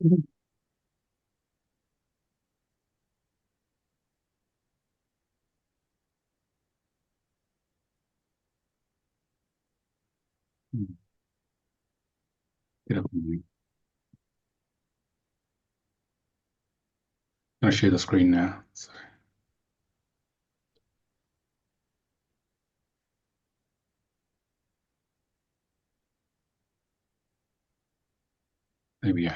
Mhm. Mm. Get up and I'm going to share the screen now. So there we go.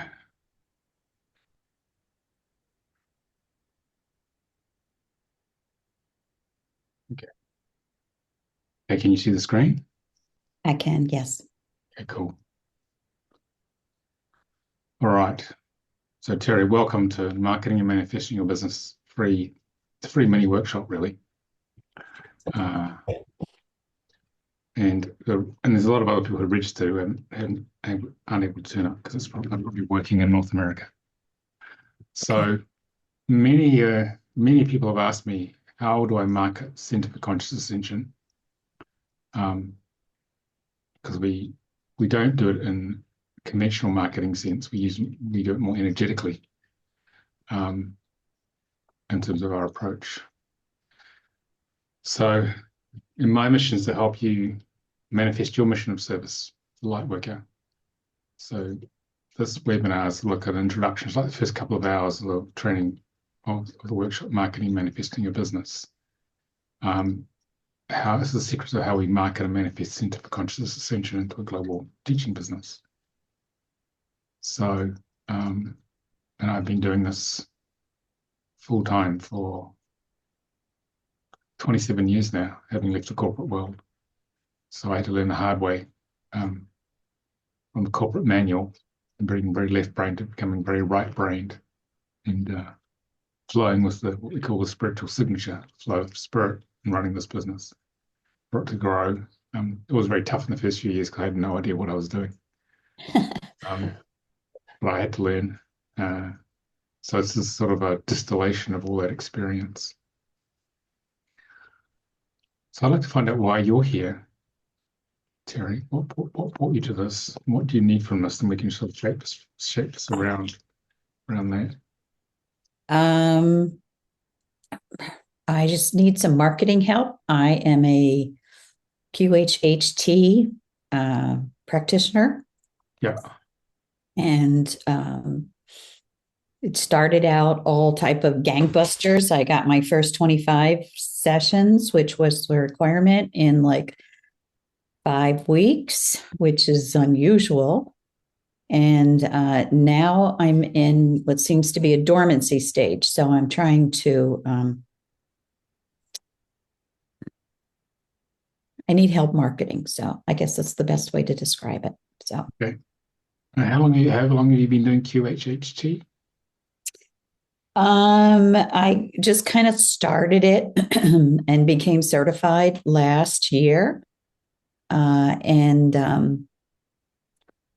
Okay. Okay, can you see the screen? I can, yes. Okay, cool. All right. So Terry, welcome to Marketing and Manifesting Your Business free. It's a free mini workshop, really. Uh, and there's a lot of other people who register who aren't able to turn up because it's probably working in North America. Okay. So many people have asked me, how do I market Center for Conscious Ascension? Because we don't do it in conventional marketing sense. We do it more energetically um, in terms of our approach. So, in my mission is to help you manifest your mission of service, the light worker. So, this webinar is look at introductions, like the first couple of hours of the training of the workshop, marketing, manifesting your business. Um, how this is the secrets of how we market and manifest Center for Conscious Ascension into a global teaching business. So, and I've been doing this full time for 27 years now, having left the corporate world. So I had to learn the hard way um, from the corporate manual and being very left brained to becoming very right brained and flowing with what we call the spiritual signature, flow of spirit, and running this business for it to grow. It was very tough in the first few years because I had no idea what I was doing. Um, but I had to learn. Uh, so it's this sort of a distillation of all that experience. So I'd like to find out why you're here, Terry. What brought you to this? What do you need from us? And we can sort of shape this around that. Um, I just need some marketing help. I am a QHHT practitioner, Yeah. and it started out all type of gangbusters. I got my first 25 sessions, which was the requirement, in like 5 weeks, which is unusual. And now I'm in what seems to be a dormancy stage. So I'm trying to, I need help marketing. So I guess that's the best way to describe it. So Okay. How long have you been doing QHHT? I just kind of started it and became certified last year. And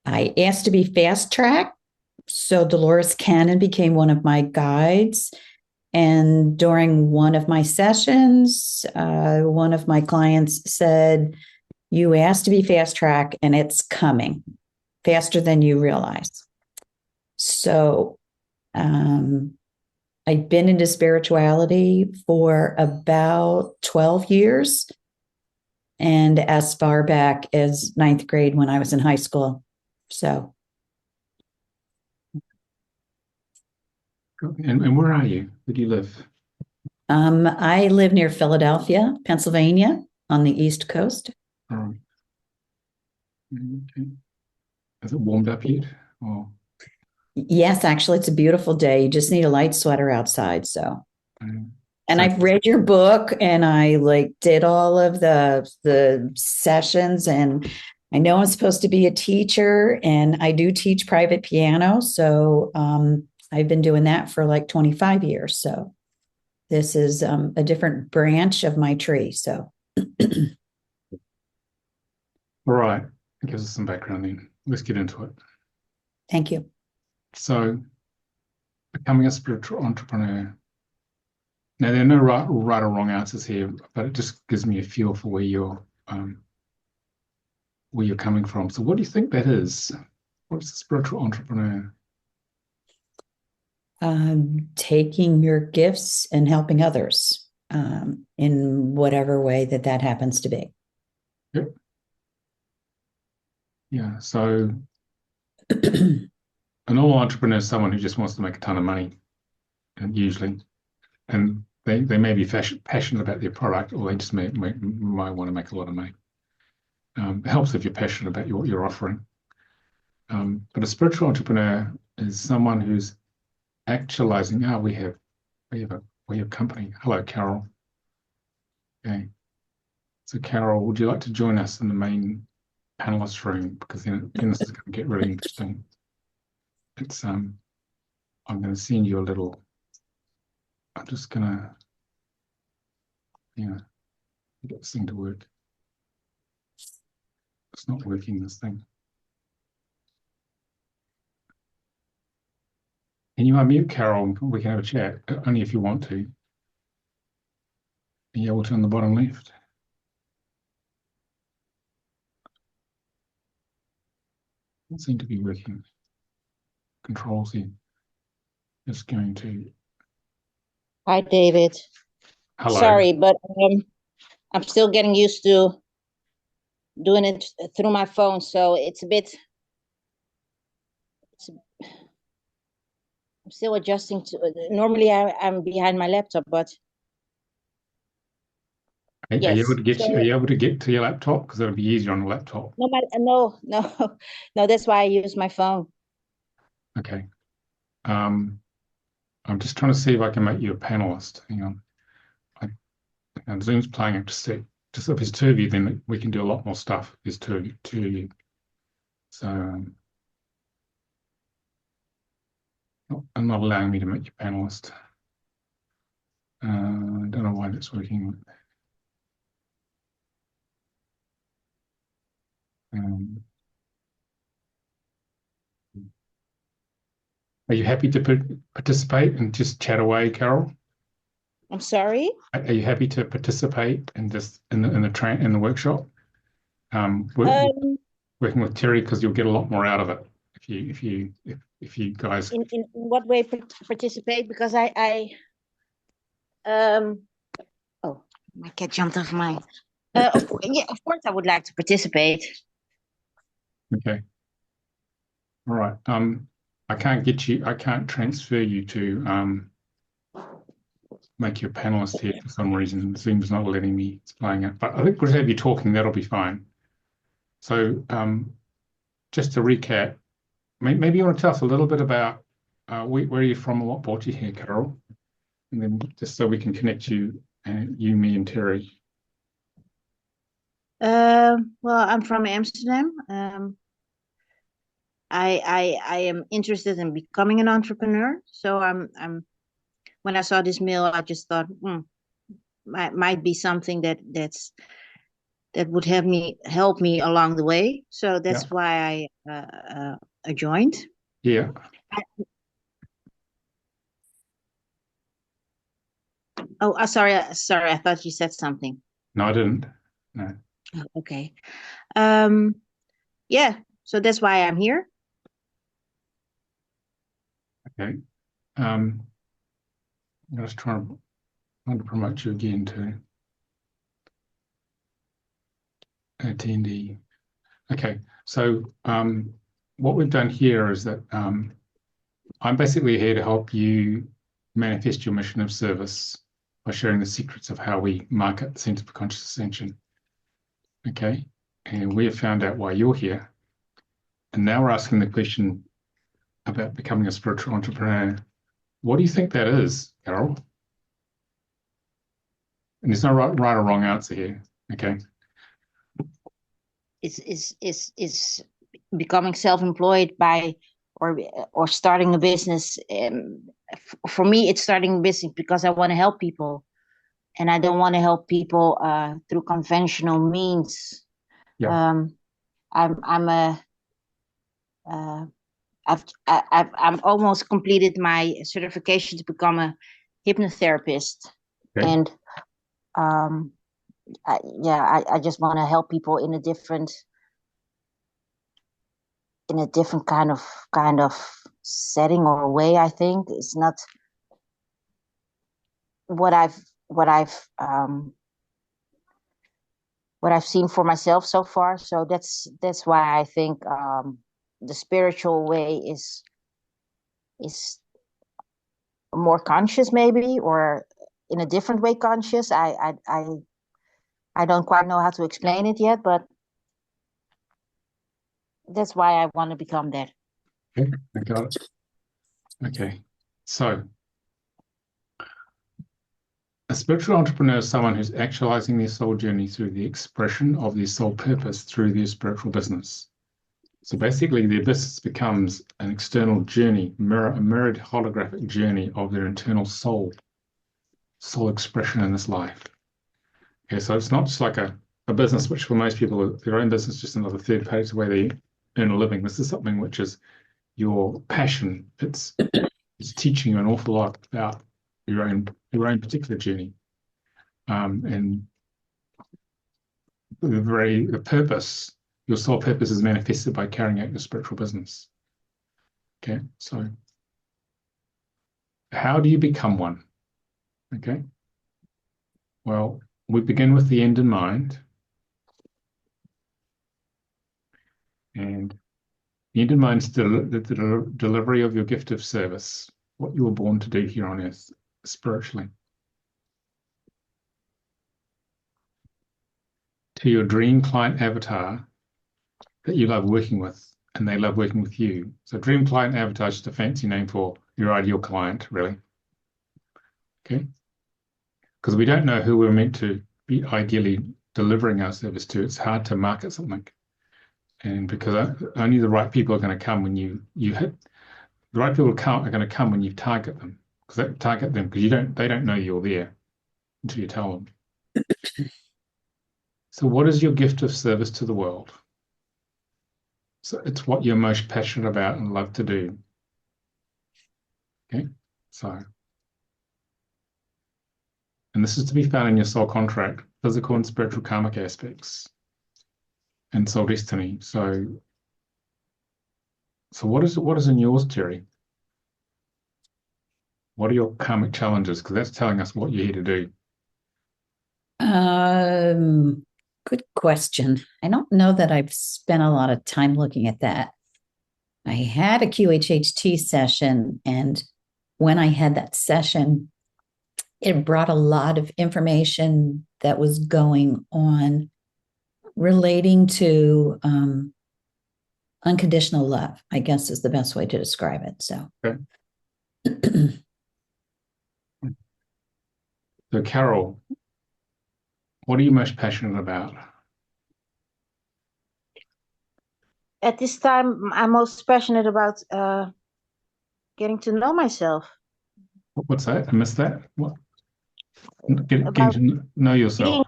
I asked to be fast tracked. So Dolores Cannon became one of my guides. And during one of my sessions, one of my clients said, "You asked to be fast track, and it's coming faster than you realize." So um, I've been into spirituality for about 12 years, and as far back as ninth grade when I was in high school. So And where are you? Where do you live? I live near Philadelphia, Pennsylvania, on the East Coast. Um, okay. Has it warmed up yet? Or Yes, actually, it's a beautiful day. You just need a light sweater outside. So, and so I've read your book, and I like did all of the sessions, and I know I'm supposed to be a teacher, and I do teach private piano. So, I've been doing that for like 25 years. So this is a different branch of my tree. So all right. It gives us some background then. Let's get into it. thank you. So becoming a spiritual entrepreneur. Now there are no right or wrong answers here, but it just gives me a feel for where you're coming from. So what do you think that is? What's a spiritual entrepreneur? taking your gifts and helping others in whatever way that happens to be. Yep. Yeah. So a normal entrepreneur is someone who just wants to make a ton of money, and usually, and they may be passionate about their product, or they just might want to make a lot of money. It helps if you're passionate about what you're offering. But a spiritual entrepreneur is someone who's actualizing. We have company. Hello, Carol. Okay. So, Carol, would you like to join us in the main panelist room? Because then this is going to get really interesting. It's I'm going to send you a little. I'm just going to get this thing to work. It's not working. This thing. Can you unmute Carol? We can have a chat, only if you want to. Are you able to on the bottom left? Doesn't seem to be working. Controls here. Just going to. Hi, David. Hello. Sorry, but I'm still getting used to doing it through my phone, so it's a bit. I'm still adjusting to. Normally, I'm behind my laptop, but Are yes. you able to get? Are you able to get to your laptop? Because it'll be easier on the laptop. No. That's why I use my phone. Okay. I'm just trying to see if I can make you a panelist. Hang on. And Zoom's playing up to see. Just if there's two of you, then we can do a lot more stuff. There's two of you. So I'm not allowing me to make you panelist. I don't know why that's working. Are you happy to participate and just chat away, Carol? I'm sorry. Are you happy to participate in this in the workshop? Working with Terry, because you'll get a lot more out of it if you guys. In what way participate? Because oh, my cat jumped off my. Of course, I would like to participate. Okay. All right. I can't transfer you to make you a panelist here for some reason. Zoom's not letting me. It's playing it. But I think we'll have you talking. That'll be fine. So just to recap, maybe you want to tell us a little bit about where you're from and what brought you here, Carol, and then just so we can connect you, me, and Terry. Well, I'm from Amsterdam. I am interested in becoming an entrepreneur. So I'm when I saw this mail, I just thought, might be something that would help me along the way. So that's why I joined. Yeah. Oh, sorry. I thought you said something. No, I didn't. No. Okay. Yeah. So that's why I'm here. Okay. I'm just trying to promote you again to attendee. Okay. So what we've done here is that I'm basically here to help you manifest your mission of service by sharing the secrets of how we market the Centre for Conscious Ascension. Okay. And we have found out why you're here. And now we're asking the question about becoming a spiritual entrepreneur. What do you think that is, Carol? And there's no right or wrong answer here. Okay. It's becoming self-employed or starting a business. For me, it's starting a business because I want to help people, and I don't want to help people through conventional means. Yeah. I've almost completed my certification to become a hypnotherapist, Okay. and I just want to help people in a different in a different kind of setting or way. I think it's not what I've seen for myself so far. So that's why I think the spiritual way is more conscious, maybe, or in a different way conscious. I don't quite know how to explain it yet, but that's why I want to become that. Okay, I got it. Okay, so a spiritual entrepreneur is someone who's actualizing their soul journey through the expression of their soul purpose through their spiritual business. So basically, their business becomes an external journey, a mirrored holographic journey of their internal soul expression in this life. Okay, so it's not just like a business, which for most people, their own business is just another third party way they earn a living. This is something which is your passion. It's teaching you an awful lot about your own particular journey, and the purpose. Your soul purpose is manifested by carrying out your spiritual business. Okay, so how do you become one? Okay, well, we begin with the end in mind, and the end in mind is the delivery of your gift of service, what you were born to do here on earth spiritually, to your dream client avatar that you love working with, and they love working with you. So dream client avatar is just a fancy name for your ideal client, really. Okay? Because we don't know who we're meant to be ideally delivering our service to. It's hard to market something. And because only the right people are going to come when you hit, the right people are going to come when you target them. Because they don't know you're there until you tell them. So what is your gift of service to the world? So it's what you're most passionate about and love to do. Okay, so, and this is to be found in your soul contract, physical and spiritual karmic aspects, and soul destiny. So what is in yours, Terry? What are your karmic challenges? Because that's telling us what you're here to do. Good question. I don't know that I've spent a lot of time looking at that. I had a QHHT session, and when I had that session, it brought a lot of information that was going on relating to unconditional love, I guess is the best way to describe it. So, okay. So, Carol, what are you most passionate about? At this time, I'm most passionate about getting to know myself. What's that? I missed that. What? Getting to know yourself.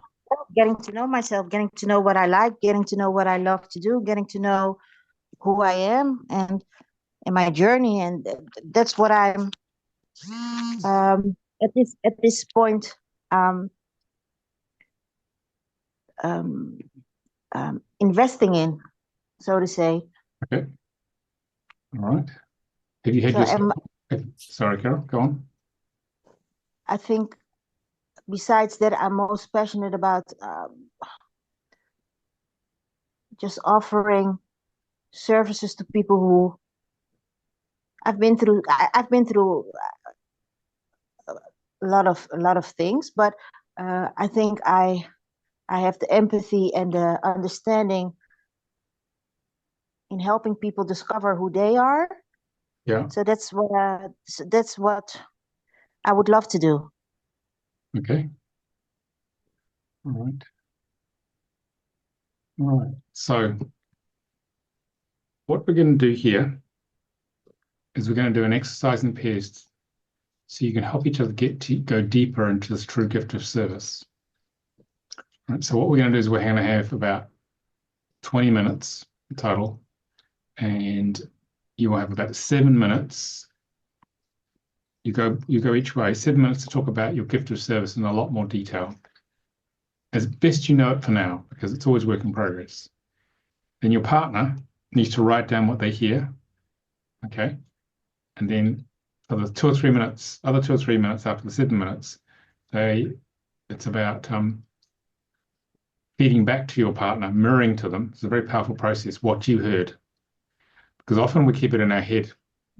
Getting to know myself, getting to know what I like, getting to know what I love to do, getting to know who I am and my journey, and that's what I'm at this point investing in, so to say. Okay. All right. Have you had sorry, Carol, go on. I think besides that, I'm most passionate about just offering services to people who I've been through a lot of things, but I think I have the empathy and the understanding in helping people discover who they are. Yeah. So that's what I would love to do. Okay. All right. All right. So what we're going to do here is we're going to do an exercise in pairs so you can help each other go deeper into this true gift of service. All right. So what we're going to do is we're going to have about 20 minutes total, and you will have about 7 minutes. You go each way, 7 minutes to talk about your gift of service in a lot more detail, as best you know it for now, because it's always work in progress. Then your partner needs to write down what they hear. Okay. And then for the 2 or 3 minutes, other 2 or 3 minutes after the 7 minutes, it's about feeding back to your partner, mirroring to them. It's a very powerful process, what you heard. Because often we keep it in our head,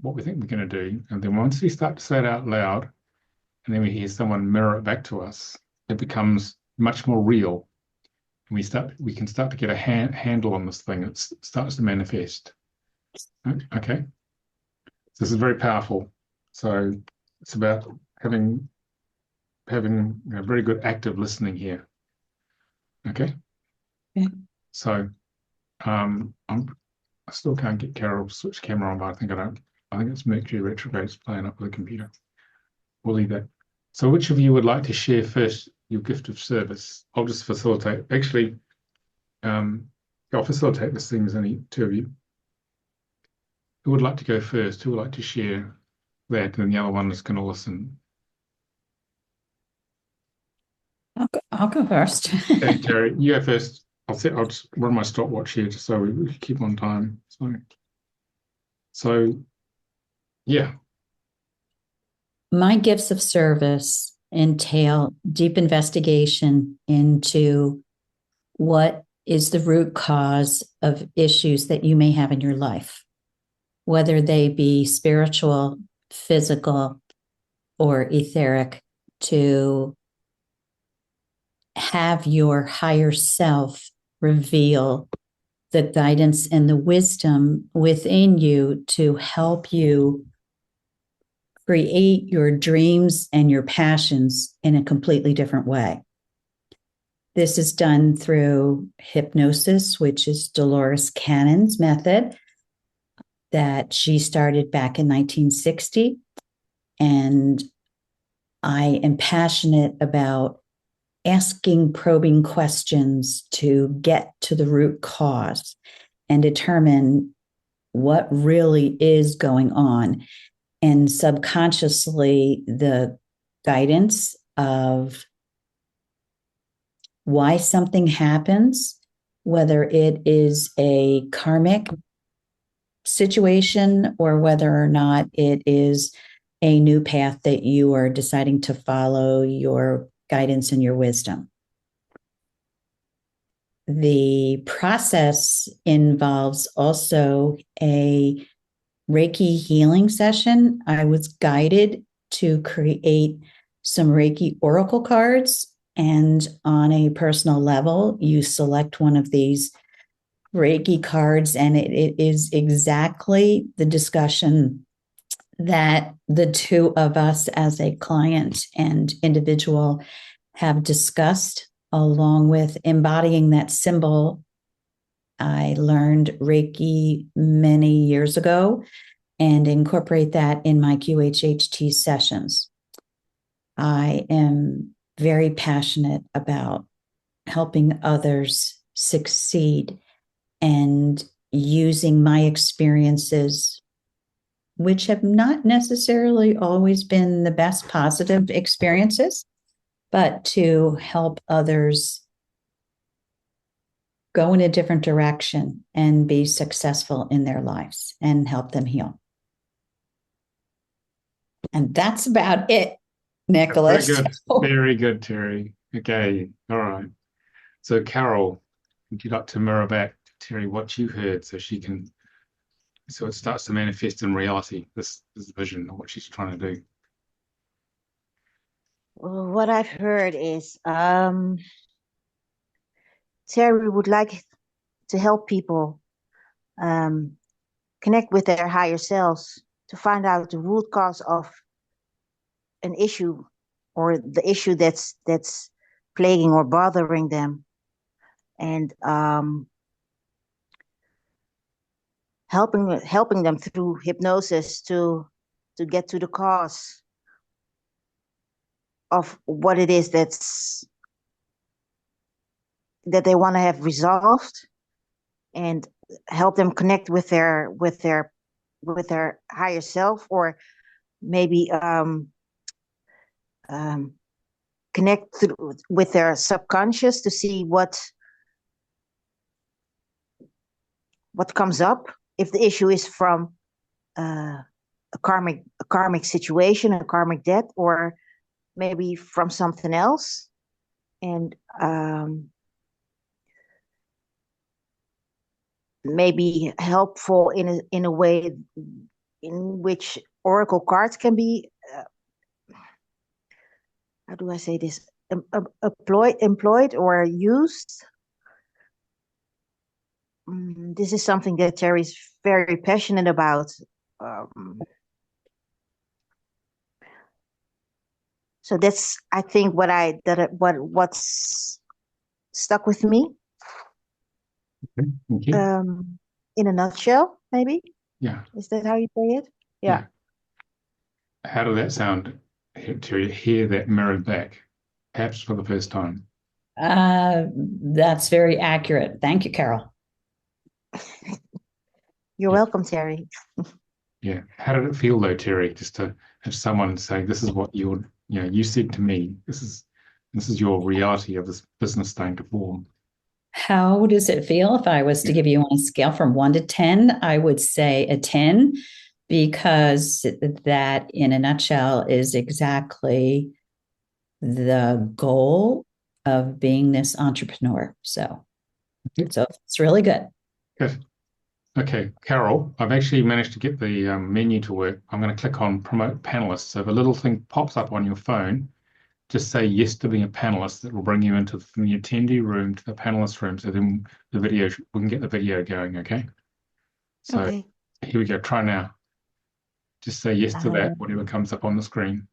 what we think we're going to do. And then once we start to say it out loud, and then we hear someone mirror it back to us, it becomes much more real. And we can start to get a handle on this thing. It starts to manifest. Okay. So this is very powerful. So it's about having a very good active listening here. Okay. Yeah. So I still can't get Carol to switch camera on, but I think it's Mercury retrograde playing up with the computer. We'll leave that. So which of you would like to share first your gift of service? I'll just facilitate. Actually, I'll facilitate this thing as any two of you. Who would like to go first? Who would like to share that? And then the other one is going to listen. I'll go first. Okay, Terry, you go first. I'll just run my stopwatch here just so we keep on time. So yeah. My gifts of service entail deep investigation into what is the root cause of issues that you may have in your life, whether they be spiritual, physical, or etheric, to have your higher self reveal the guidance and the wisdom within you to help you create your dreams and your passions in a completely different way. This is done through hypnosis, which is Dolores Cannon's method that she started back in 1960. And I am passionate about asking probing questions to get to the root cause and determine what really is going on. And subconsciously, the guidance of why something happens, whether it is a karmic situation or whether or not it is a new path that you are deciding to follow, your guidance and your wisdom. The process involves also a Reiki healing session. I was guided to create some Reiki oracle cards, and on a personal level, you select one of these Reiki cards, and it is exactly the discussion that the two of us as a client and individual have discussed, along with embodying that symbol. I learned Reiki many years ago and incorporate that in my QHHT sessions. I am very passionate about helping others succeed and using my experiences, which have not necessarily always been the best positive experiences, but to help others go in a different direction and be successful in their lives and help them heal. And that's about it, Nicolas. Very good. Very good, Terry. Okay. All right. So Carol, would you like to mirror back to Terry what you heard so it starts to manifest in reality, this vision of what she's trying to do? Well, what I've heard is Terry would like to help people connect with their higher selves to find out the root cause of an issue or the issue that's plaguing or bothering them, and helping them through hypnosis to get to the cause of what it is that they want to have resolved, and help them connect with their higher self, or maybe connect with their subconscious to see what what comes up. If the issue is from a karmic situation, a karmic debt, or maybe from something else, and maybe helpful in a way in which oracle cards can be how do I say this, employed or used. This is something that Terry's very passionate about. So that's, I think, what's stuck with me. Okay, thank you. In a nutshell, maybe. Yeah. Is that how you say it? Yeah. How did that sound to hear that mirrored back, perhaps for the first time? That's very accurate. Thank you, Carol. You're welcome, Terry. Yeah. How did it feel though, Terry, just to have someone say, this is what you said to me, this is your reality of this business starting to form. How does it feel? If I was to give you on a scale from 1 to 10, I would say a 10, because that, in a nutshell, is exactly the goal of being this entrepreneur. So it's really good. Good. Okay, Carol, I've actually managed to get the menu to work. I'm going to click on promote panelists. So if a little thing pops up on your phone, just say yes to being a panelist. That will bring you from the attendee room to the panelist room. So then we can get the video going, okay? So Okay. Here we go. Try now. Just say yes to that, whatever comes up on the screen.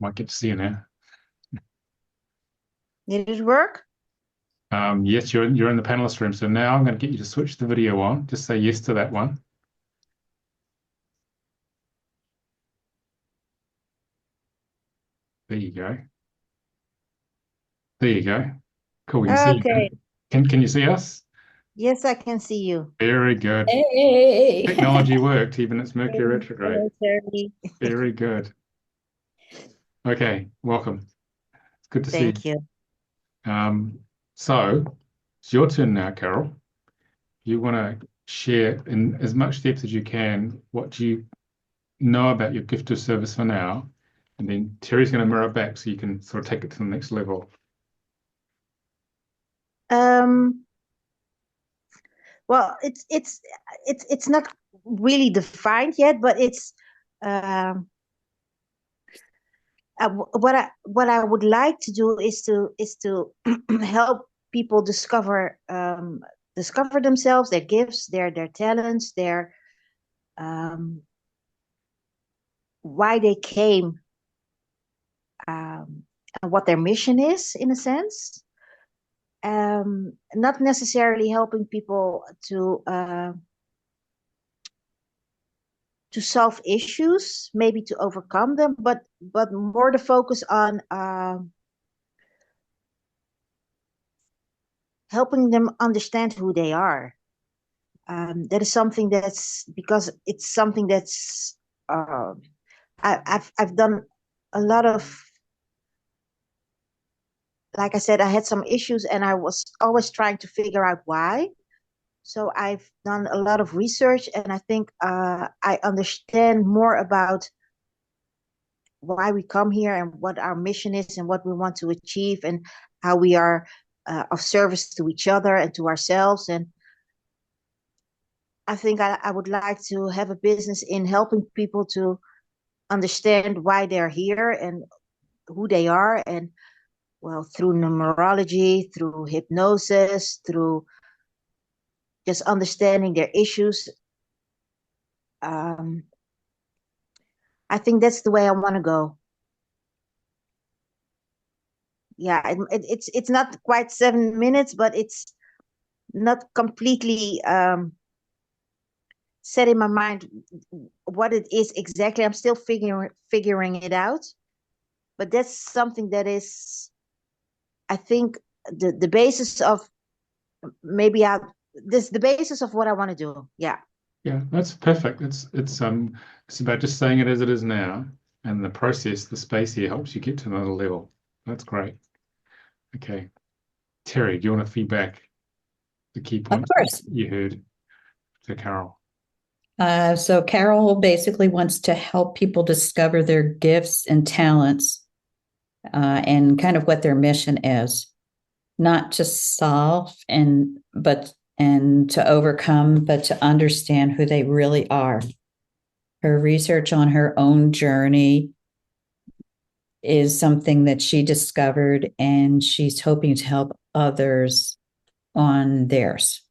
Might get to see you now. Did it work? Yes, you're in the panelist room. So now I'm going to get you to switch the video on. Just say yes to that one. There you go. There you go. Cool. We can see you Okay. now. Can you see us? Yes, I can see you. Very good. Hey. Technology worked, even it's Mercury retrograde. Hello, Terry. Very good. Okay, welcome. It's good to see you. Thank you. So it's your turn now, Carol. You want to share in as much depth as you can what you know about your gift of service for now, and then Terry's going to mirror back so you can sort of take it to the next level. Well, it's not really defined yet, but it's what I would like to do is to help people discover themselves, their gifts, their talents, their why they came, and what their mission is, in a sense. Not necessarily helping people to solve issues, maybe to overcome them, but more the focus on helping them understand who they are. That is something that's, because it's something that's I've done a lot of, like I said, I had some issues and I was always trying to figure out why. So I've done a lot of research, and I think I understand more about why we come here and what our mission is and what we want to achieve, and how we are of service to each other and to ourselves. And I think I would like to have a business in helping people to understand why they're here and who they are. And well, through numerology, through hypnosis, through just understanding their issues. I think that's the way I want to go. Yeah, it's not quite 7 minutes, but it's not completely set in my mind what it is exactly. I'm still figuring it out, but that's something that is, I think, the basis of the basis of what I want to do. Yeah. Yeah, that's perfect. It's about just saying it as it is now, and the process, the space here helps you get to another level. That's great. Okay. Terry, do you want to feedback the key Of points course. you heard to Carol? So Carol basically wants to help people discover their gifts and talents, and kind of what their mission is, not to solve and to overcome, but to understand who they really are. Her research on her own journey is something that she discovered, and she's hoping to help others on theirs.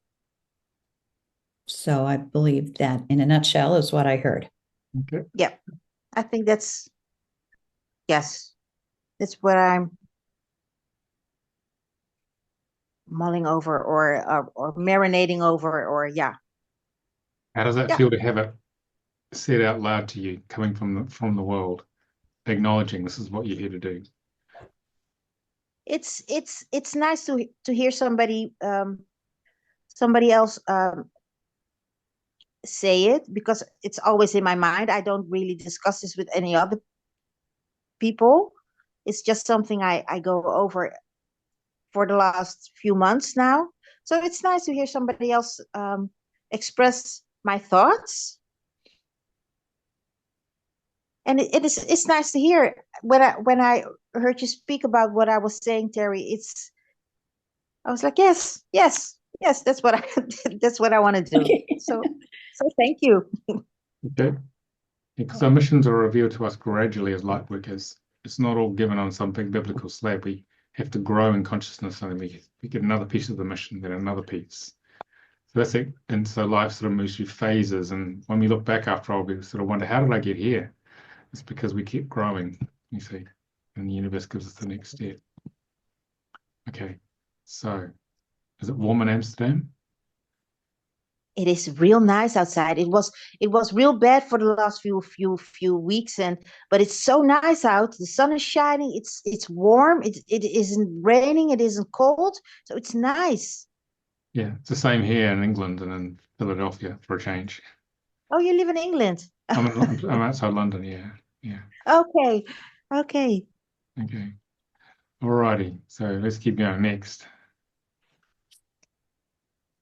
So I believe that in a nutshell is what I heard. Okay. Yeah, I think yes, that's what I'm mulling over or marinating over, or yeah. How does that Yeah, feel to have it said out loud to you, coming from the world, acknowledging this is what you're here to do? it's nice to hear somebody else say it, because it's always in my mind. I don't really discuss this with any other people. It's just something I go over for the last few months now. So it's nice to hear somebody else express my thoughts. And it's nice to hear when I heard you speak about what I was saying, Terry. I was like, yes, yes, yes, that's what I that's what I want to do. So thank you. Okay. Because our missions are revealed to us gradually as light workers. It's not all given on some big biblical slab. We have to grow in consciousness, and then we get another piece of the mission, then another piece. So that's it. And so life sort of moves through phases. And when we look back after all, we sort of wonder, how did I get here? It's because we keep growing, you see, and the universe gives us the next step. Okay. So is it warm in Amsterdam? It is real nice outside. It was real bad for the last few weeks, but it's so nice out. The sun is shining. It's warm. It isn't raining. It isn't cold. So it's nice. Yeah, it's the same here in England and in Philadelphia for a change. Oh, you live in England. I'm outside London. Yeah, yeah. Okay. Okay. Okay. Alrighty. So let's keep going next.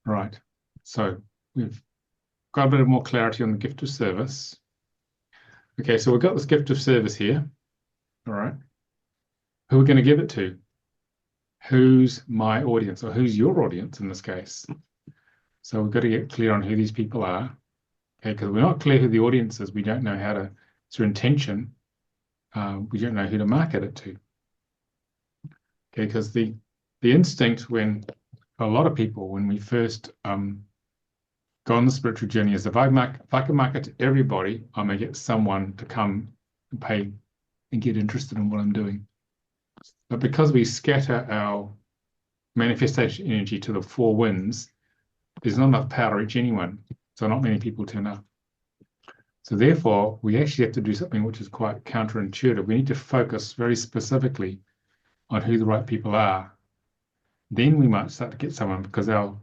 Right. So we've got a bit of more clarity on the gift of service. Okay, so we've got this gift of service here. All right. Who are we going to give it to? Who's my audience, or who's your audience in this case? So we've got to get clear on who these people are. Okay, because we're not clear who the audience is, we don't know how to, through intention, we don't know who to market it to. Okay, because the instinct when a lot of people, when we first go on the spiritual journey, is if I can market to everybody, I may get someone to come and pay and get interested in what I'm doing. But because we scatter our manifestation energy to the four winds, there's not enough power to reach anyone. So not many people turn up. So therefore, we actually have to do something which is quite counterintuitive. We need to focus very specifically on who the right people are. Then we might start to get someone, because our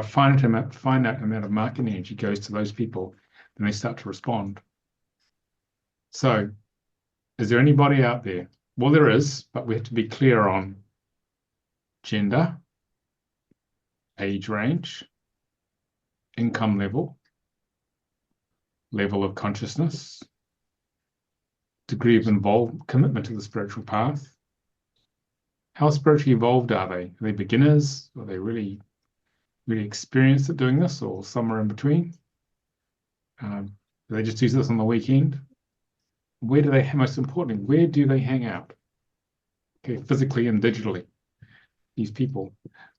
finite amount of marketing energy goes to those people, then they start to respond. So is there anybody out there? Well, there is, but we have to be clear on gender, age range, income level, level of consciousness, degree of involved commitment to the spiritual path. How spiritually evolved are they? Are they beginners? Are they really, really experienced at doing this, or somewhere in between? Do they just do this on the weekend? Where do they, most importantly, where do they hang out? Okay, physically and digitally, these people.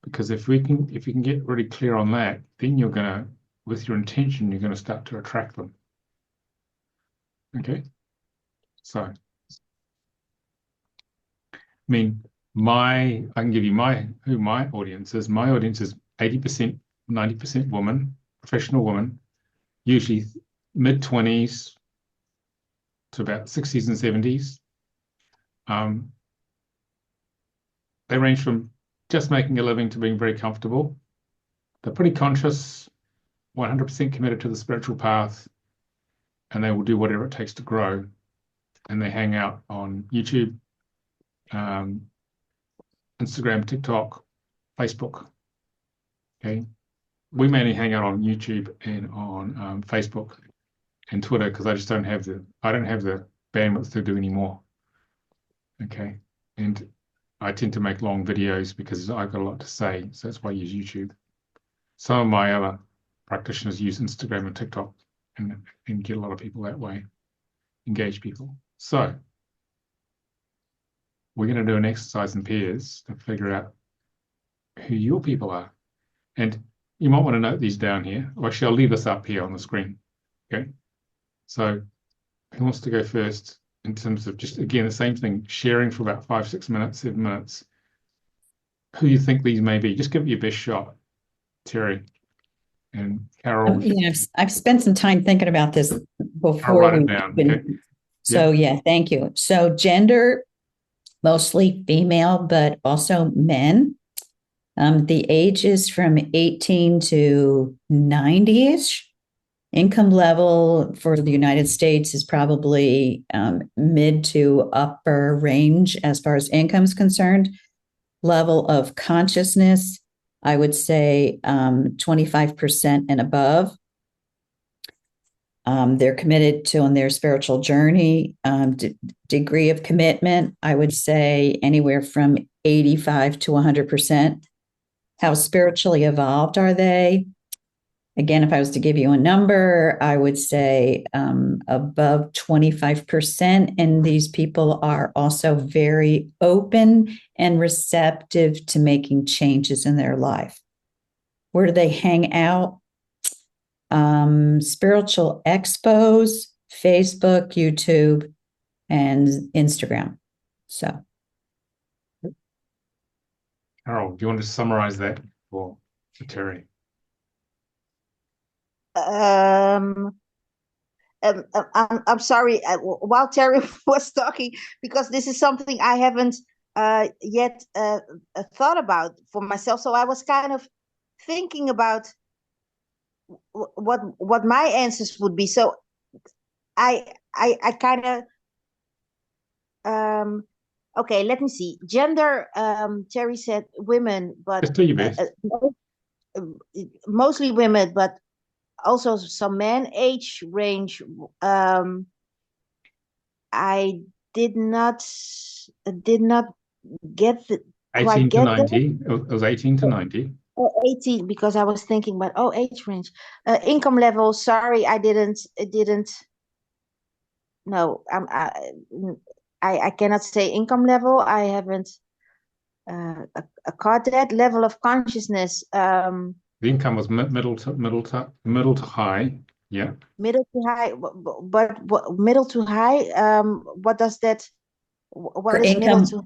Because if you can get really clear on that, then you're gonna, with your intention, you're gonna start to attract them. Okay, so I mean, I can give you who my audience is. My audience is 80%, 90% women, professional women, usually mid-20s to about 60s and 70s. They range from just making a living to being very comfortable. They're pretty conscious, 100% committed to the spiritual path, and they will do whatever it takes to grow. And they hang out on YouTube, Instagram, TikTok, Facebook. Okay. We mainly hang out on YouTube and on Facebook and Twitter because I just don't have the bandwidth to do any more. Okay. And I tend to make long videos because I've got a lot to say. So that's why I use YouTube. Some of my other practitioners use Instagram and TikTok and get a lot of people that way, engage people. So we're going to do an exercise in pairs to figure out who your people are. And you might want to note these down here. Or actually, I'll leave this up here on the screen. Okay. So who wants to go first in terms of just, again, the same thing, sharing for about 5, 6 minutes, 7 minutes, who you think these may be. Just give it your best shot, Terry and Carol. I've spent some time thinking about this before. I'll write it down. Okay. So yeah, thank you. So gender, mostly female, but also men. The age is from 18 to 90-ish. Income level for the United States is probably mid to upper range as far as income is concerned. Level of consciousness, I would say 25% and above. They're committed to on their spiritual journey. Degree of commitment, I would say anywhere from 85 to 100%. How spiritually evolved are they? Again, if I was to give you a number, I would say above 25%. And these people are also very open and receptive to making changes in their life. Where do they hang out? Spiritual expos, Facebook, YouTube, and Instagram. So. Carol, do you want to summarize that for Terry? I'm sorry, while Terry was talking, because this is something I haven't yet thought about for myself. So I was kind of thinking about what my answers would be. So I kind of okay, let me see. Gender, Terry said women, but just do your best. Mostly women, but also some men. Age range, I did not get the 18 to 90. It was 18 to 90. 18, because I was thinking about age range. Income level, sorry, I didn't no, I cannot say income level. I haven't caught that. Level of consciousness. The income was middle to high. Yeah. Middle to high, but middle to high. What does that? What is income, middle to?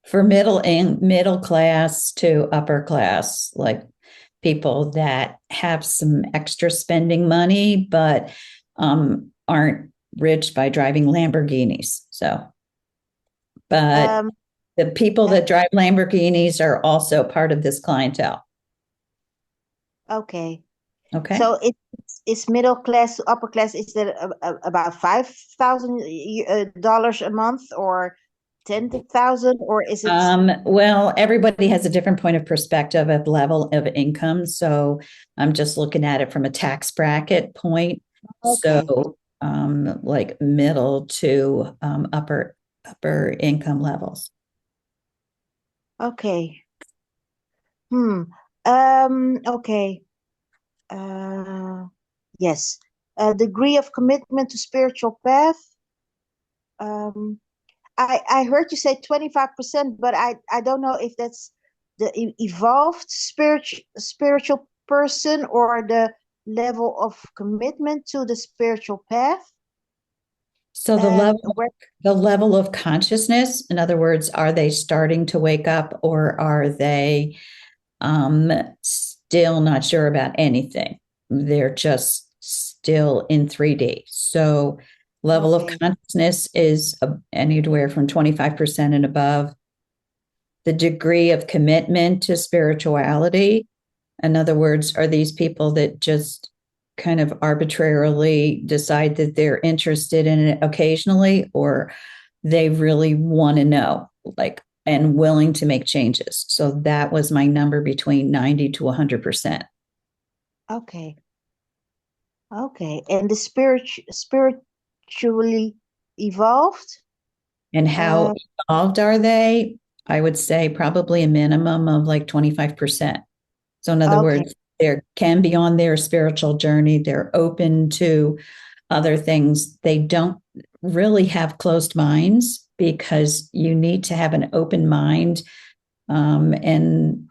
For middle class to upper class, like people that have some extra spending money, but aren't rich by driving Lamborghinis. So, but the people that drive Lamborghinis are also part of this clientele. Okay. Okay. So it's middle class to upper class. Is that about $5,000 a month, or 10,000, or is it? Well, everybody has a different point of perspective of level of income. So I'm just looking at it from a tax bracket point. Okay. So like middle to upper income levels. Okay. Okay. Yes. Degree of commitment to spiritual path. I heard you say 25%, but I don't know if that's the evolved spiritual person or the level of commitment to the spiritual path. So the level of consciousness, in other words, are they starting to wake up, or are they still not sure about anything? They're just still in 3D. So level of consciousness is anywhere from 25% and above. The degree of commitment to spirituality, In other words, are these people that just kind of arbitrarily decide that they're interested in it occasionally, or they really want to know, like, and willing to make changes? So that was my number, between 90 to 100%. Okay. Okay. And the spiritually evolved? And how Uh, involved are they? I would say probably a minimum of like 25%. So, in other okay. words, they can be on their spiritual journey. They're open to other things. They don't really have closed minds, because you need to have an open mind. And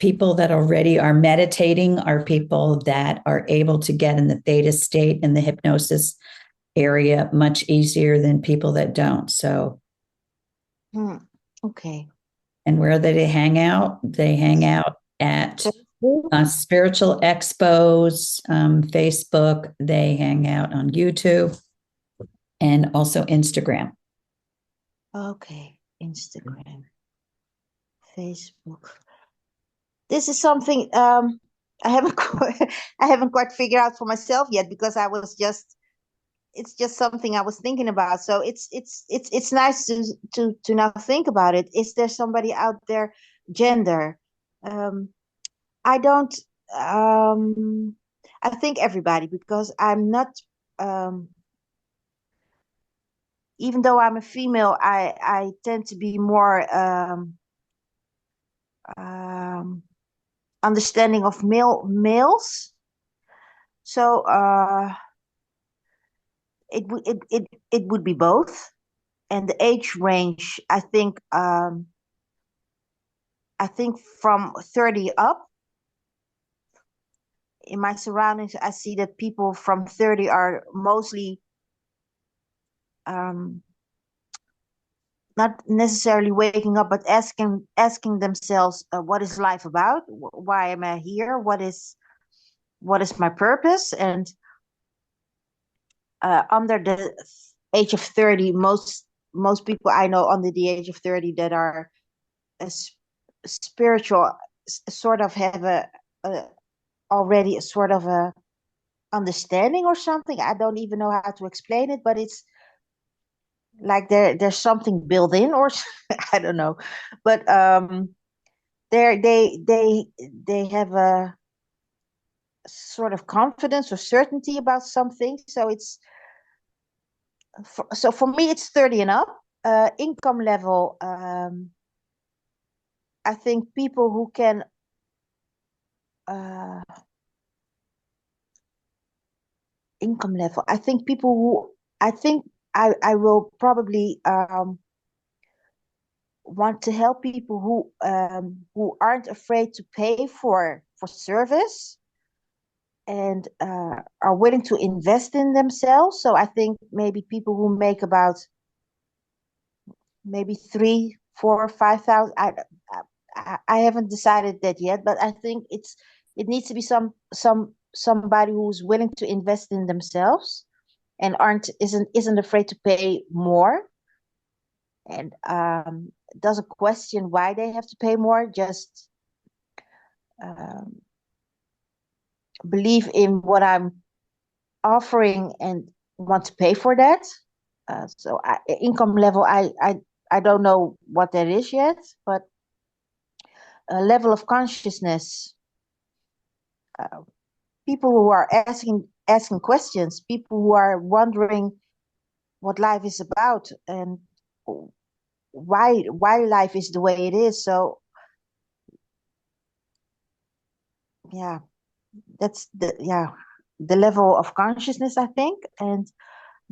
people that already are meditating are people that are able to get in the theta state in the hypnosis area much easier than people that don't. So, Okay. and where they hang out? They hang out at Facebook? spiritual expos, Facebook. They hang out on YouTube and also Instagram. Okay. Instagram, Facebook. This is something I haven't I haven't quite figured out for myself yet, because it's just something I was thinking about. So it's nice to now think about it. Is there somebody out there? Gender. Um, I don't. Um, I think everybody, because I'm not. Um, Even though I'm a female, I tend to be more um, understanding of males. So it would be both. And the age range, I think from 30 up. In my surroundings, I see that people from 30 are mostly um, not necessarily waking up, but asking themselves, what is life about? Why am I here? What is my purpose? And under the age of 30, most people I know under the age of 30 that are spiritual, sort of have a already a sort of a understanding or something. I don't even know how to explain it, but it's like there's something built in, or I don't know. But they have a sort of confidence or certainty about something. So so for me it's 30 and up. Income level, I think people who can uh, income level. I think people who I think I will probably want to help people who aren't afraid to pay for service, and are willing to invest in themselves. So I think maybe people who make about maybe 3, 4, 5,000. I haven't decided that yet, but I think it needs to be somebody who's willing to invest in themselves and isn't afraid to pay more, and doesn't question why they have to pay more. Just um, believe in what I'm offering and want to pay for that. So income level, I don't know what that is yet, but level of consciousness, uh, people who are asking questions, people who are wondering what life is about, and why life is the way it is. So yeah, that's the level of consciousness, I think, and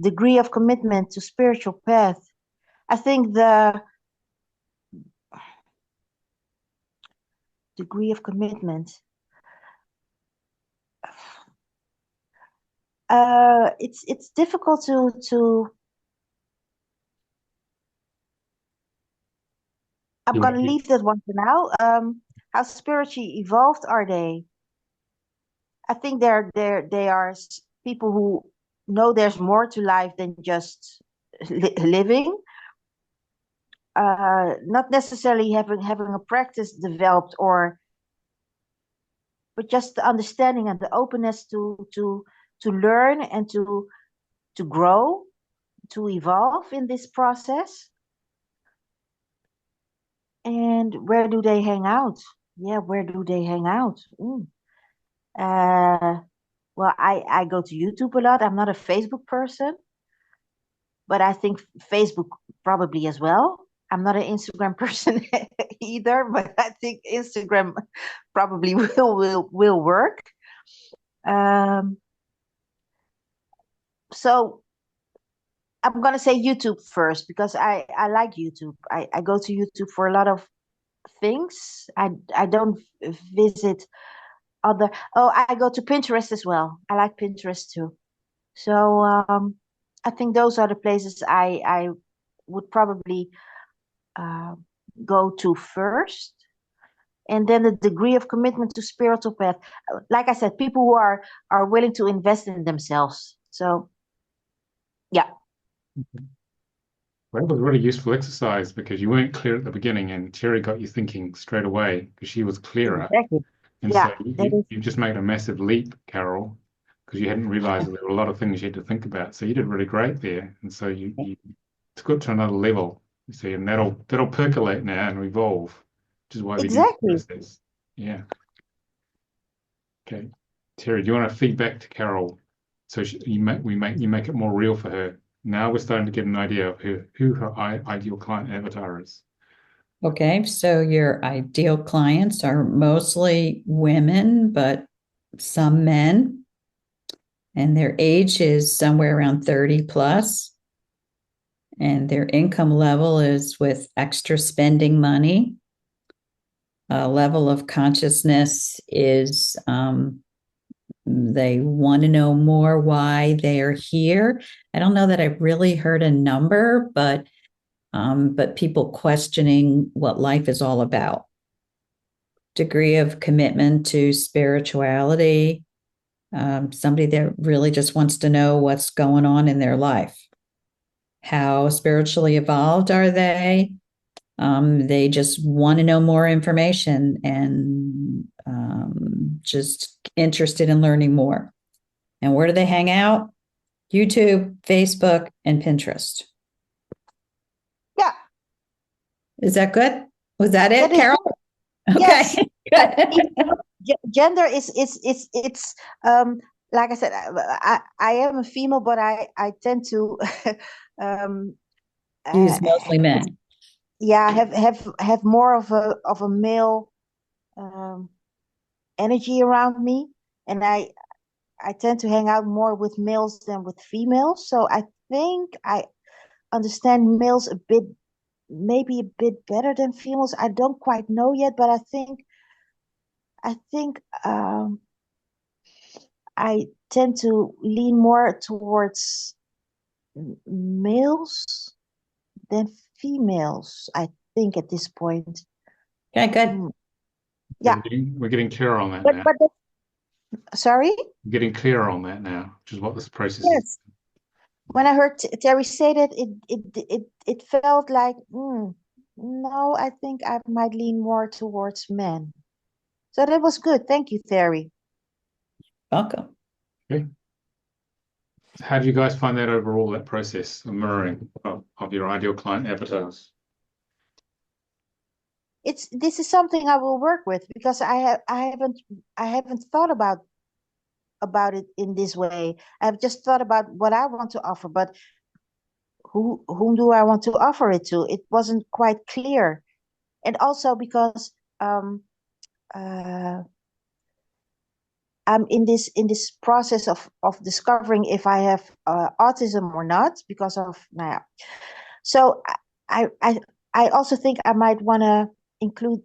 degree of commitment to spiritual path. I think the degree of commitment, it's difficult to I'm You gonna want to, leave that one for now. How spiritually evolved are they? I think they are people who know there's more to life than just living. Not necessarily having a practice developed, or but just the understanding and the openness to learn and to grow, to evolve in this process. And where do they hang out? Yeah, where do they hang out? Well, I go to YouTube a lot. I'm not a Facebook person, but I think Facebook probably as well. I'm not an Instagram person either, but I think Instagram probably will work. So I'm gonna say YouTube first because I like YouTube. I go to YouTube for a lot of things. I don't visit other. Oh, I go to Pinterest as well. I like Pinterest too. So I think those are the places I would probably uh, go to first. And then the degree of commitment to spiritual path. Like I said, people who are willing to invest in themselves. So yeah. Well, that was a really useful exercise because you weren't clear at the beginning, and Terry got you thinking straight away because she was clearer. Exactly. And Yeah, so that is you just made a massive leap, Carol, because you hadn't realized that there were a lot of things you had to think about. So you did really great there. And so you took it to another level, you see, and that'll percolate now and evolve, which is why we do this exactly. process. Yeah. Okay. Terry, do you want to feed back to Carol so you make it more real for her? Now we're starting to get an idea of who her ideal client avatar is. Okay, so your ideal clients are mostly women, but some men, and their age is somewhere around 30 plus, and their income level is with extra spending money. Level of consciousness is they want to know more why they are here. I don't know that I've really heard a number, but people questioning what life is all about. Degree of commitment to spirituality, somebody that really just wants to know what's going on in their life. How spiritually evolved are they? They just want to know more information and just interested in learning more. And where do they hang out? YouTube, Facebook, and Pinterest. Yeah. Is that good? Was that it, That is Carol? good. Yes. Okay, good. Gender is it's like I said, I am a female, but I tend to um Use mostly men. yeah, have more of a male um energy around me, and I tend to hang out more with males than with females. So I think I understand males a bit, maybe a bit better than females. I don't quite know yet, but I think I tend to lean more towards males than females, I think at this point. Okay, good. Mm, Okay, yeah, we're getting clear on that but now. sorry? We're getting clear on that now, which is what this process is. Yes. When I heard Terry say that, it felt like, no, I think I might lean more towards men. So that was good. Thank you, Terry. Welcome. Okay. How do you guys find that overall, that process of mirroring of your ideal client avatars? This is something I will work with because I haven't thought about it in this way. I've just thought about what I want to offer, but whom do I want to offer it to? It wasn't quite clear. And also because uh, I'm in this process of discovering if I have autism or not because of yeah. So I I I also think I might want to include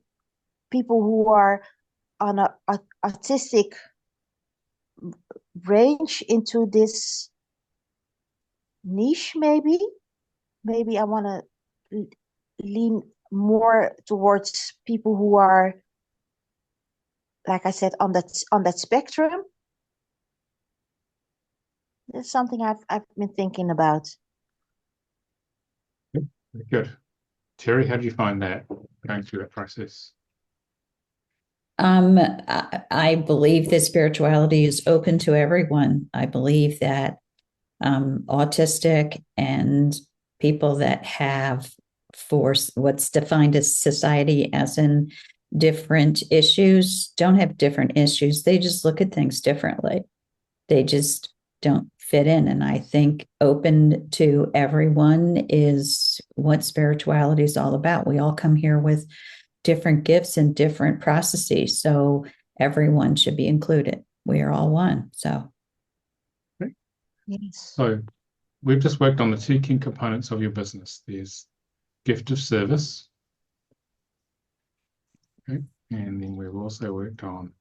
people who are on a autistic range into this niche. Maybe I want to lean more towards people who are, like I said, on that spectrum. That's something I've been thinking about. Very good. Terry, how do you find that going through that process? I believe that spirituality is open to everyone. I believe that autistic and people that have force, what's defined as society as in different issues, don't have different issues. They just look at things differently. They just don't fit in. And I think open to everyone is what spirituality is all about. We all come here with different gifts and different processes. So everyone should be included. We are all one. So, Okay. Yes. So we've just worked on the two key components of your business. There's gift of service. Okay. And then we've also worked on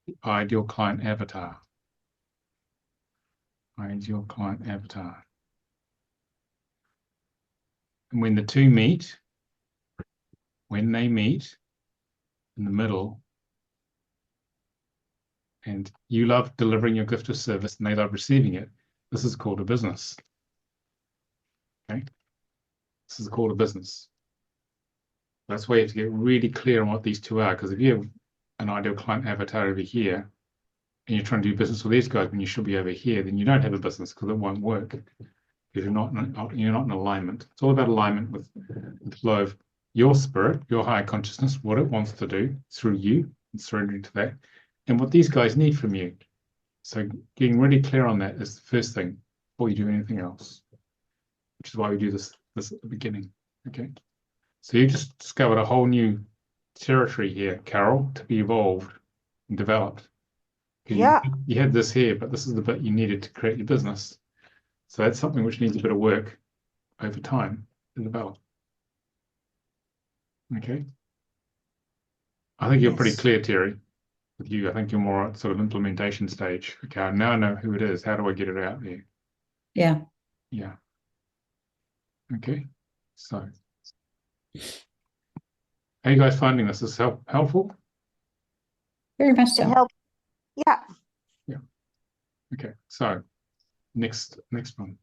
the ideal client avatar. Ideal client avatar. And when the two meet, when they meet in the middle, and you love delivering your gift of service and they love receiving it, this is called a business. Okay. This is called a business. That's why you have to get really clear on what these two are, because if you have an ideal client avatar over here and you're trying to do business with these guys when you should be over here, then you don't have a business because it won't work. Because you're not in alignment. It's all about alignment with the flow of your spirit, your higher consciousness, what it wants to do through you, and surrendering to that, and what these guys need from you. So getting really clear on that is the first thing before you do anything else, which is why we do this at the beginning. Okay. So you just discovered a whole new territory here, Carol, to be evolved and developed. Yeah. You had this here, but this is the bit you needed to create your business. So that's something which needs a bit of work over time to develop. Okay. I think you're pretty clear, Terry, with you. I think you're more at sort of implementation stage. Okay, now I know who it is. How do I get it out there? yeah. Yeah. Okay. So, how are you guys finding this? Is this helpful? Very much It so. helps. Yeah. Yeah. Okay. So, next one.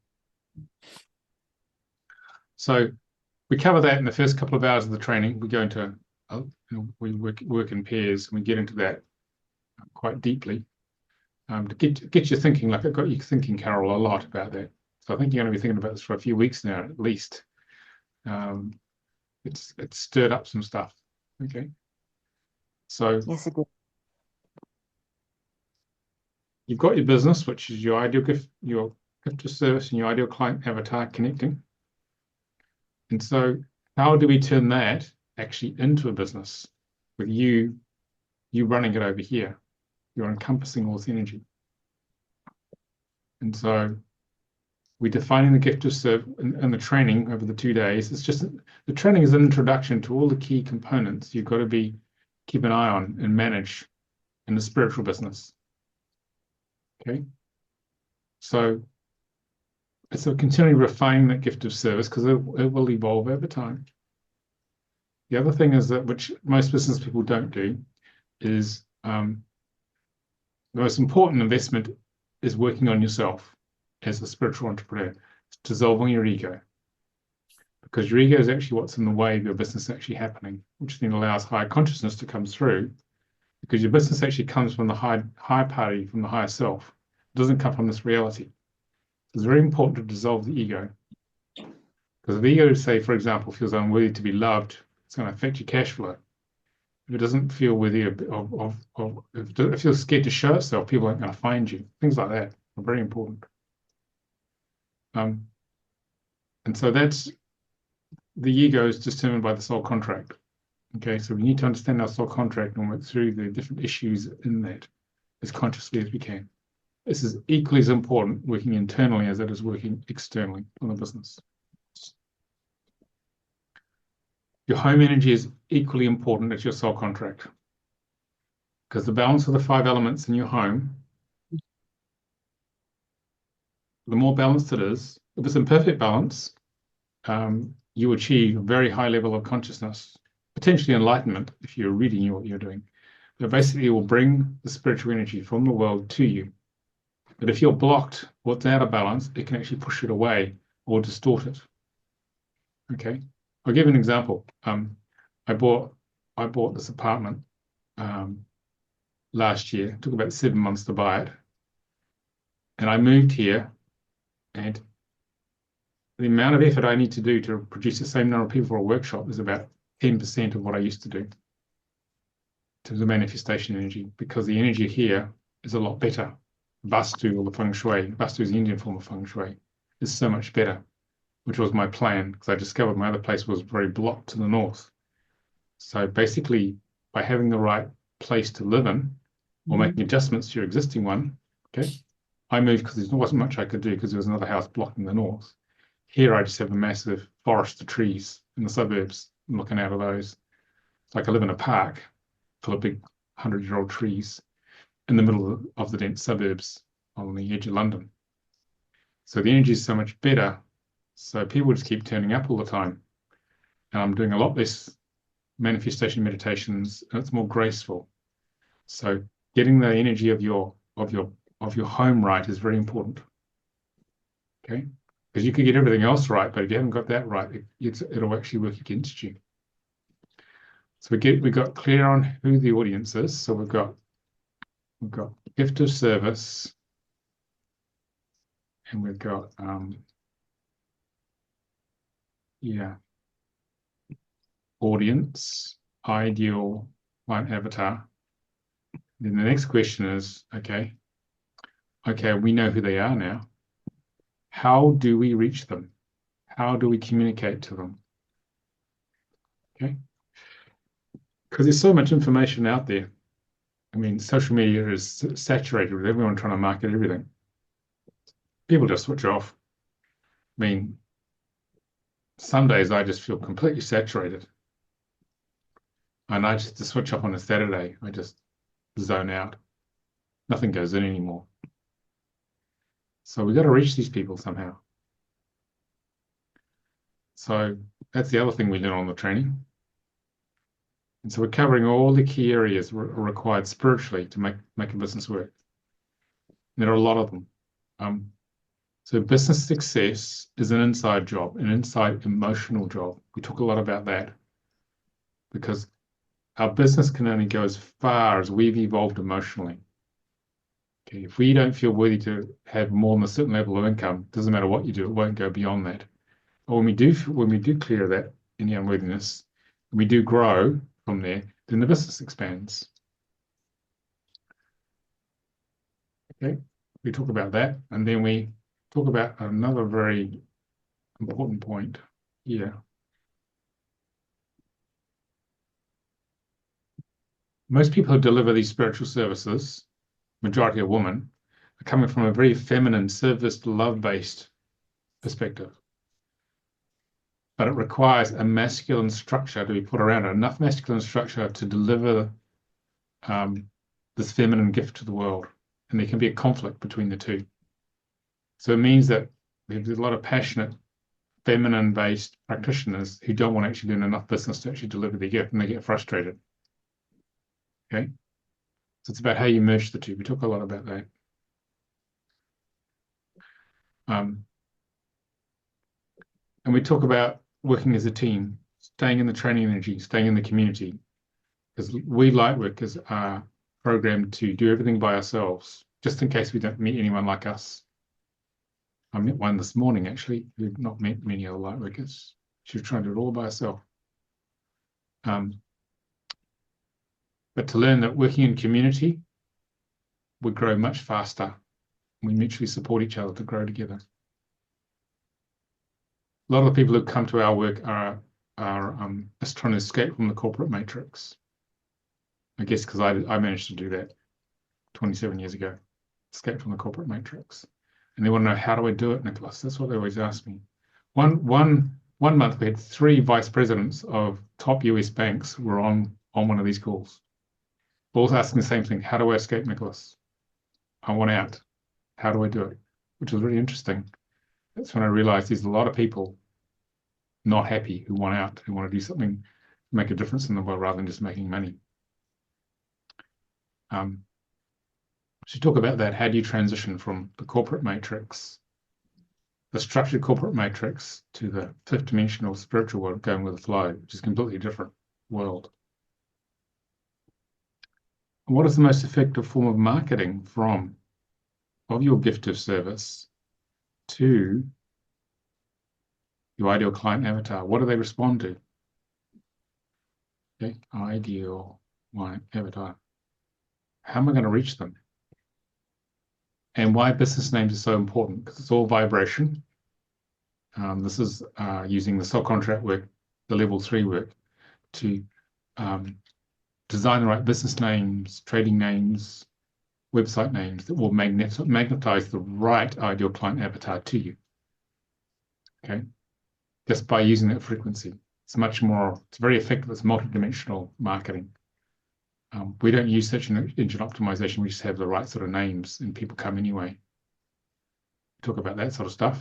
So, we cover that in the first couple of hours of the training. We go into we work in pairs, and we get into that quite deeply to get you thinking. Like I've got you thinking, Carol, a lot about that. So I think you're going to be thinking about this for a few weeks now, at least. It's stirred up some stuff. Okay. So Yes, it did. you've got your business, which is your ideal gift, your gift of service, and your ideal client avatar connecting. And so, how do we turn that actually into a business with you running it over here? You're encompassing all this energy. And so we're defining the gift of service and the training over the 2 days. It's just the training is an introduction to all the key components you've got to keep an eye on and manage in the spiritual business. Okay. So it's a continually refining that gift of service because it will evolve over time. The other thing is that, which most business people don't do, is the most important investment is working on yourself as a spiritual entrepreneur. It's dissolving your ego. Because your ego is actually what's in the way of your business actually happening, which then allows higher consciousness to come through. Because your business actually comes from the high party, from the higher self. It doesn't come from this reality. It's very important to dissolve the ego. Because if the ego, say, for example, feels unworthy to be loved, it's going to affect your cash flow. If it doesn't feel worthy if it feels scared to show itself, people aren't going to find you. Things like that are very important. And so that's the ego is determined by the soul contract. Okay, so we need to understand our soul contract and work through the different issues in that as consciously as we can. This is equally as important working internally as it is working externally on the business. Your home energy is equally important as your soul contract because the balance of the 5 elements in your home, the more balanced it is, if it's in perfect balance, you achieve a very high level of consciousness, potentially enlightenment if you're reading what you're doing. But basically, it will bring the spiritual energy from the world to you. But if you're blocked, what's out of balance, it can actually push it away or distort it. Okay, I'll give you an example. I bought I bought this apartment last year. It took about 7 months to buy it. And I moved here, and the amount of effort I need to do to produce the same number of people for a workshop is about 10% of what I used to do in terms of manifestation energy, because the energy here is a lot better. Vastu, or the feng shui, Vastu is the Indian form of feng shui, is so much better, which was my plan, because I discovered my other place was very blocked to the north. So basically, by having the right place to live in, or making adjustments to your existing one, okay, I moved because there wasn't much I could do because there was another house blocking the north. Here, I just have a massive forest of trees in the suburbs. I'm looking out of those. It's like I live in a park full of big 100-year-old trees in the middle of the dense suburbs on the edge of London. So the energy is so much better. So people just keep turning up all the time. And I'm doing a lot less manifestation meditations, and it's more graceful. So getting the energy of your home right is very important. Okay? Because you could get everything else right, but if you haven't got that right, it'll actually work against you. So we got clear on who the audience is. So we've got gift of service, and we've got audience, ideal, client avatar. Then the next question is, okay, we know who they are now. How do we reach them? How do we communicate to them? Okay. Because there's so much information out there. I mean, social media is saturated with everyone trying to market everything. People just switch off. I mean, some days I just feel completely saturated. And I just to switch off on a Saturday, I just zone out. Nothing goes in anymore. So we've got to reach these people somehow. So that's the other thing we learn on the training. And so we're covering all the key areas required spiritually to make a business work. And there are a lot of them. So business success is an inside job, an inside emotional job. We talk a lot about that because our business can only go as far as we've evolved emotionally. Okay, if we don't feel worthy to have more than a certain level of income, doesn't matter what you do, it won't go beyond that. But when we do clear that in the unworthiness, and we do grow from there, then the business expands. Okay, we talk about that, and then we talk about another very important point here. Most people who deliver these spiritual services, majority of women, are coming from a very feminine, service, love-based perspective. But it requires a masculine structure to be put around it, enough masculine structure to deliver this feminine gift to the world. And there can be a conflict between the two. So it means that there's a lot of passionate, feminine-based practitioners who don't want to actually do enough business to actually deliver their gift, and they get frustrated. Okay? So it's about how you merge the two. We talk a lot about that. And we talk about working as a team, staying in the training energy, staying in the community. Because we light workers are programmed to do everything by ourselves, just in case we don't meet anyone like us. I met one this morning, actually, who had not met many other light workers. She was trying to do it all by herself. But to learn that working in community, we grow much faster. We mutually support each other to grow together. A lot of the people who come to our work are just trying to escape from the corporate matrix. I guess because I managed to do that 27 years ago, escape from the corporate matrix. And they want to know, how do I do it, Nicolas? That's what they always ask me. One month we had 3 vice presidents of top US banks were on one of these calls, both asking the same thing: how do I escape, Nicolas? I want out. How do I do it? Which was really interesting. That's when I realized there's a lot of people not happy who want out, who want to do something, make a difference in the world rather than just making money. So talk about that. How do you transition from the corporate matrix, the structured corporate matrix, to the 5th dimensional spiritual world, going with the flow, which is a completely different world. What is the most effective form of marketing of your gift of service to your ideal client avatar? What do they respond to? Okay, ideal client avatar. How am I going to reach them? And why business names are so important? Because it's all vibration. This is using the soul contract work, the level 3 work, to design the right business names, trading names, website names that will magnetize the right ideal client avatar to you. Okay, just by using that frequency, it's very effective. It's multidimensional marketing. We don't use search engine optimization. We just have the right sort of names, and people come anyway. Talk about that sort of stuff.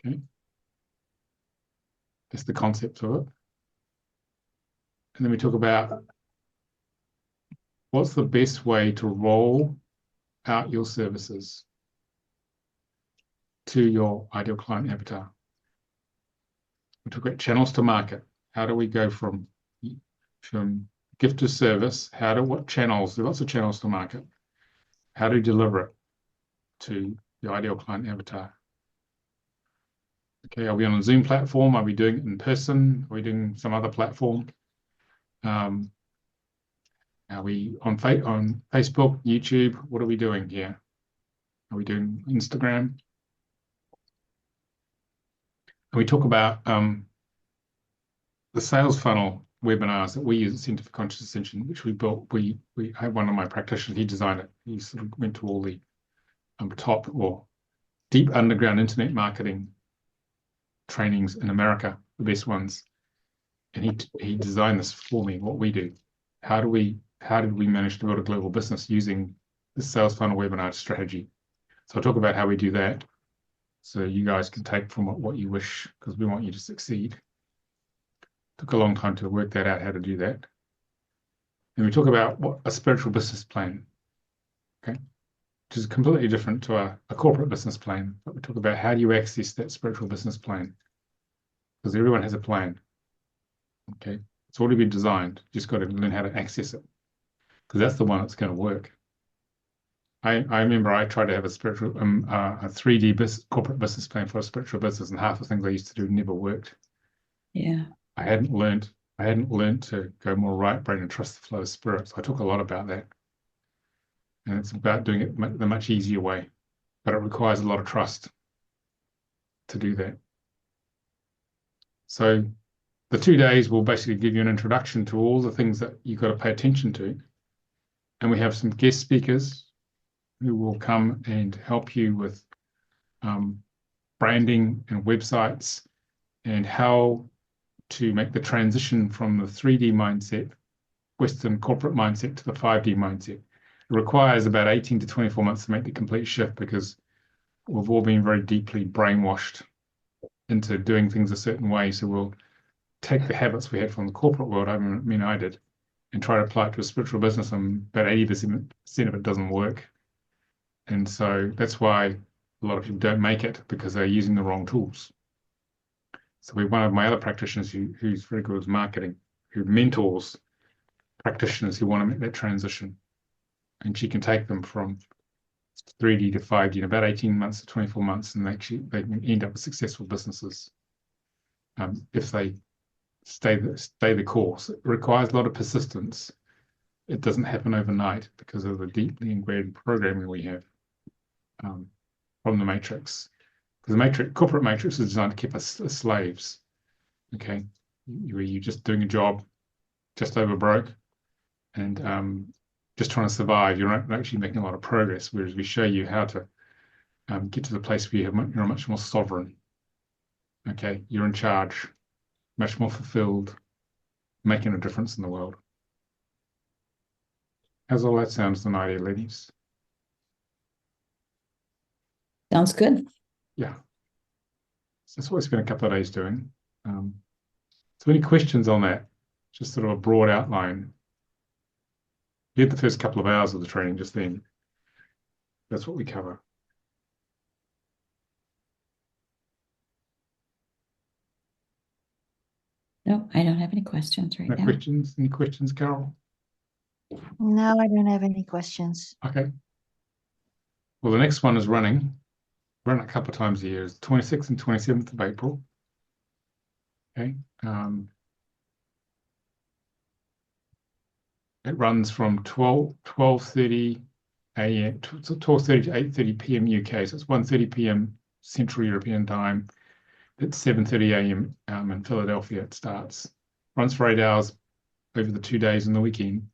Okay, that's the concept of it. And then we talk about what's the best way to roll out your services to your ideal client avatar. We talk about channels to market. How do we go from gift to service? What channels? There are lots of channels to market. How do you deliver it to the ideal client avatar? Okay, are we on a Zoom platform? Are we doing it in person? Are we doing some other platform? Are we on Facebook, YouTube? What are we doing here? Are we doing Instagram? And we talk about the sales funnel webinars that we use at Centre for Conscious Ascension, which we built. I had one of my practitioners, he designed it. He sort of went to all the top or deep underground internet marketing trainings in America, the best ones. And he designed this for me, what we do. How did we manage to build a global business using the sales funnel webinar strategy? So I'll talk about how we do that, so you guys can take from what you wish, because we want you to succeed. Took a long time to work that out, how to do that. And we talk about what a spiritual business plan, okay, which is completely different to a corporate business plan. But we talk about how do you access that spiritual business plan, because everyone has a plan. Okay, it's already been designed. You just got to learn how to access it, because that's the one that's going to work. I remember I tried to have a 3D corporate business plan for a spiritual business, and half the things I used to do never worked. Yeah. I hadn't learned to go more right brain and trust the flow of spirit. So I talk a lot about that. And it's about doing it the much easier way, but it requires a lot of trust to do that. So the 2 days will basically give you an introduction to all the things that you've got to pay attention to. And we have some guest speakers who will come and help you with branding and websites and how to make the transition from the 3D mindset, Western corporate mindset, to the 5D mindset. It requires about 18 to 24 months to make the complete shift, because we've all been very deeply brainwashed into doing things a certain way. So we'll take the habits we had from the corporate world, I did, and try to apply it to a spiritual business, and about 80% of it doesn't work. And so that's why a lot of people don't make it, because they're using the wrong tools. So one of my other practitioners who's very good with marketing, who mentors practitioners who want to make that transition. And she can take them from 3D to 5D in about 18 months to 24 months, and they can end up with successful businesses if they stay the course. It requires a lot of persistence. It doesn't happen overnight because of the deeply ingrained programming we have from the matrix. Because the corporate matrix is designed to keep us as slaves. Okay, you're just doing a job, just over broke, and just trying to survive. You're not actually making a lot of progress. Whereas we show you how to get to the place where you're much more sovereign. Okay, you're in charge, much more fulfilled, making a difference in the world. How's all that sound as an idea, ladies? Sounds good. Yeah. So that's what I spent a couple of days doing. So any questions on that? Just sort of a broad outline. You had the first couple of hours of the training just then. That's what we cover. No, I don't have any questions right now. No questions? Any questions, Carol? No, I don't have any questions. Okay. Well, the next one is run a couple of times a year. It's 26th and 27th of April. Okay. It runs from 12:30 a.m. to 12:30 to 8:30 p.m. UK. So it's 1:30 p.m. Central European time. It's 7:30 a.m. In Philadelphia. It starts. Runs for 8 hours over the 2 days and the weekend.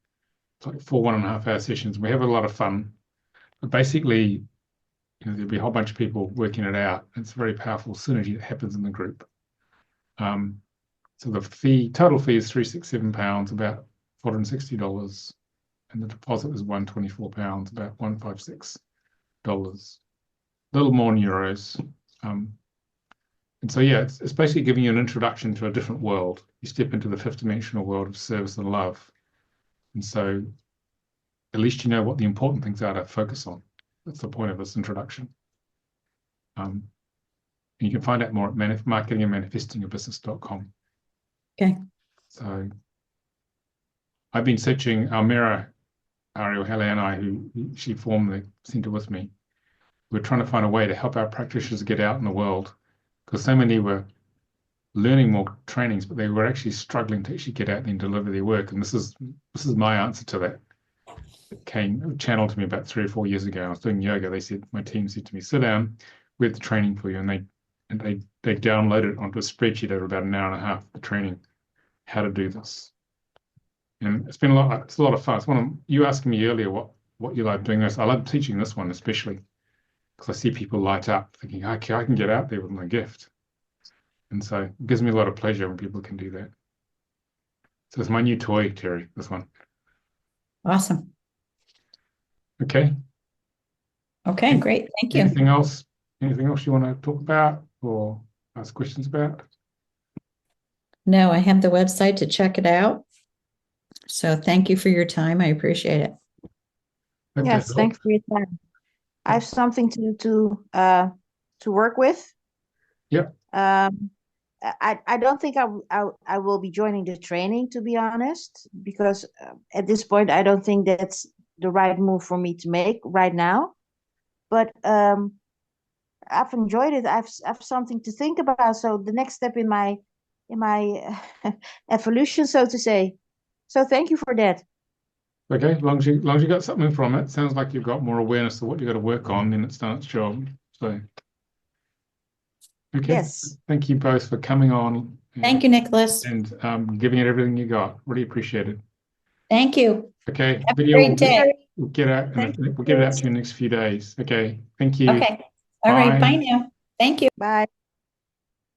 It's like 4 1.5 hour sessions. We have a lot of fun. But basically, there'll be a whole bunch of people working it out. It's a very powerful synergy that happens in the group. So the total fee is £367, about $460, and the deposit is £124, about $156. A little more in euros. And so, yeah, it's basically giving you an introduction to a different world. You step into the fifth dimensional world of service and love. And so at least you know what the important things are to focus on. That's the point of this introduction. You can find out more at marketingandmanifestingyourbusiness.com. Okay. So I've been searching Almira, Ariel Halle and I, who she formed the center with me. We're trying to find a way to help our practitioners get out in the world, because so many were learning more trainings, but they were actually struggling to actually get out and deliver their work. And this is my answer to that. It channeled to me about 3 or 4 years ago. I was doing yoga. My team said to me, sit down, we have the training for you. And they downloaded it onto a spreadsheet over about an hour and a half, the training, how to do this. And it's a lot of fun. You asking me earlier what you like doing this. I love teaching this one especially, because I see people light up thinking, okay, I can get out there with my gift. And so it gives me a lot of pleasure when people can do that. So it's my new toy, Terry, this one. Awesome. Okay. Okay, great. Thank you. Anything else you want to talk about or ask questions about? No, I have the website to check it out. So thank you for your time. I appreciate it. Yes, thanks for your time. I have something to work with. Yep. I don't think I will be joining the training, to be honest, because at this point I don't think that's the right move for me to make right now. But I've enjoyed it. I've something to think about. So the next step in my evolution, so to say. So thank you for that. Okay, as long as you got something from it, sounds like you've got more awareness of what you got to work on, then it's done its job. So, okay. Yes. Thank you both for coming on. Thank you, Nicolas. And giving it everything you got. Really appreciate it. Thank you. Okay, Have video a great day. we'll get out and we'll get it out to you in the next few days. Okay, thank you. Okay. All right. Bye now. Thank you. Bye.